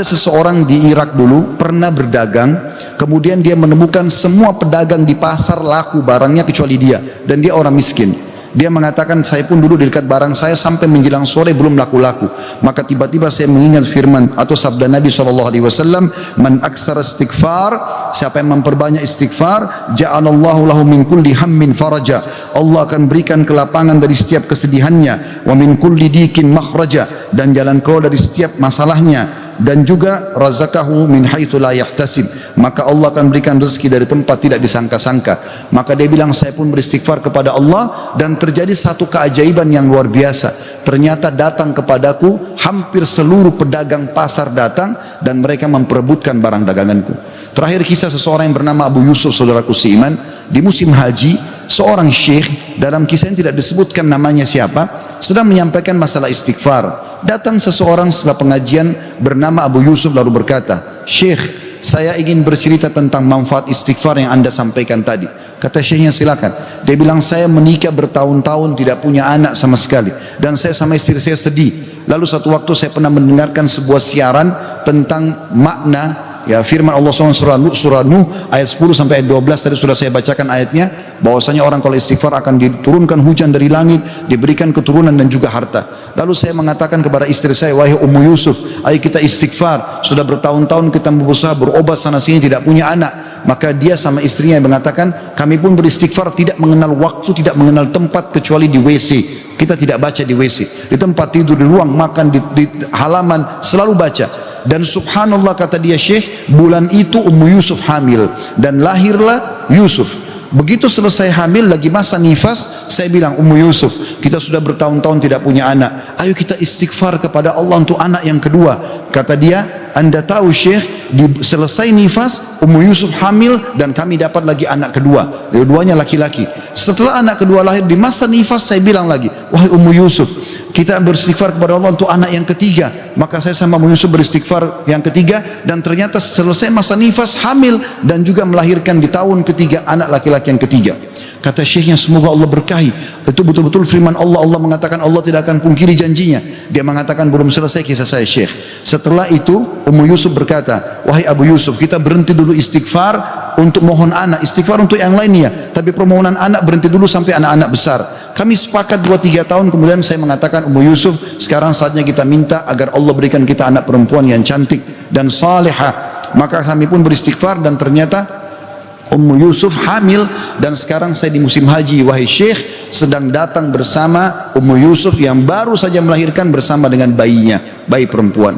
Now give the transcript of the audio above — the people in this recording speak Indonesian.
Seseorang di Irak dulu pernah berdagang, kemudian dia menemukan semua pedagang di pasar laku barangnya kecuali dia, dan dia orang miskin. Dia mengatakan, saya pun dulu di dekat barang saya sampai menjelang sore belum laku-laku. Maka tiba-tiba saya mengingat firman atau sabda Nabi SAW, man aksara istighfar, siapa yang memperbanyak istighfar, ja'alallahu lahu min kulli hammin faraja, Allah akan berikan kelapangan dari setiap kesedihannya, wa min kulli dikin makhraja, dan jalan keluar dari setiap masalahnya, dan juga razaqahu min haitsu la yahtasib, maka Allah akan berikan rezeki dari tempat tidak disangka-sangka. Maka dia bilang, saya pun beristighfar kepada Allah, dan terjadi satu keajaiban yang luar biasa. Ternyata datang kepadaku hampir seluruh pedagang pasar datang, dan mereka memperebutkan barang daganganku. Terakhir kisah seseorang yang bernama Abu Yusuf, saudaraku seiman, di musim haji, seorang syekh, dalam kisah yang tidak disebutkan namanya siapa, sedang menyampaikan masalah istighfar. Datang seseorang setelah pengajian bernama Abu Yusuf lalu berkata, Syekh, saya ingin bercerita tentang manfaat istighfar yang anda sampaikan tadi. Kata syekhnya, silakan. Dia bilang, saya menikah bertahun-tahun tidak punya anak sama sekali, dan saya sama istri saya sedih. Lalu satu waktu saya pernah mendengarkan sebuah siaran tentang makna firman Allah SWT surah Nuh ayat 10 sampai ayat 12. Tadi sudah saya bacakan ayatnya, bahwasanya orang kalau istighfar akan diturunkan hujan dari langit, diberikan keturunan dan juga harta. Lalu saya mengatakan kepada istri saya, wahai Ummu Yusuf, ayo kita istighfar, sudah bertahun-tahun kita berusaha berobat sana sini tidak punya anak. Maka dia sama istrinya mengatakan, kami pun beristighfar, tidak mengenal waktu, tidak mengenal tempat kecuali di WC. Kita tidak baca di WC, di tempat tidur, di ruang makan, di halaman, selalu baca. Dan subhanallah, kata dia, Syekh, bulan itu Ummu Yusuf hamil dan lahirlah Yusuf. Begitu selesai hamil, lagi masa nifas, saya bilang, Ummu Yusuf, kita sudah bertahun-tahun tidak punya anak, ayo kita istighfar kepada Allah untuk anak yang kedua. Kata dia, anda tahu Syekh, selesai nifas Ummu Yusuf hamil dan kami dapat lagi anak kedua, dua-duanya laki-laki. Setelah anak kedua lahir, di masa nifas saya bilang lagi, wahai Ummu Yusuf, kita beristighfar kepada Allah untuk anak yang ketiga. Maka saya sama Ummu Yusuf beristighfar yang ketiga, dan ternyata selesai masa nifas hamil dan juga melahirkan di tahun ketiga anak laki-laki yang ketiga. Kata syekhnya, semoga Allah berkahi. Itu betul-betul firman Allah. Allah mengatakan Allah tidak akan pungkiri janjinya. Dia mengatakan, belum selesai kisah saya Syekh. Setelah itu Ummu Yusuf berkata, wahai Abu Yusuf, kita berhenti dulu istighfar untuk mohon anak, istighfar untuk yang lainnya, tapi permohonan anak berhenti dulu sampai anak-anak besar. Kami sepakat 2-3 tahun. Kemudian saya mengatakan, Ummu Yusuf, sekarang saatnya kita minta agar Allah berikan kita anak perempuan yang cantik dan salihah. Maka kami pun beristighfar, dan ternyata Ummu Yusuf hamil, dan sekarang saya di musim haji, wahai Syekh, sedang datang bersama Ummu Yusuf yang baru saja melahirkan bersama dengan bayinya, bayi perempuan.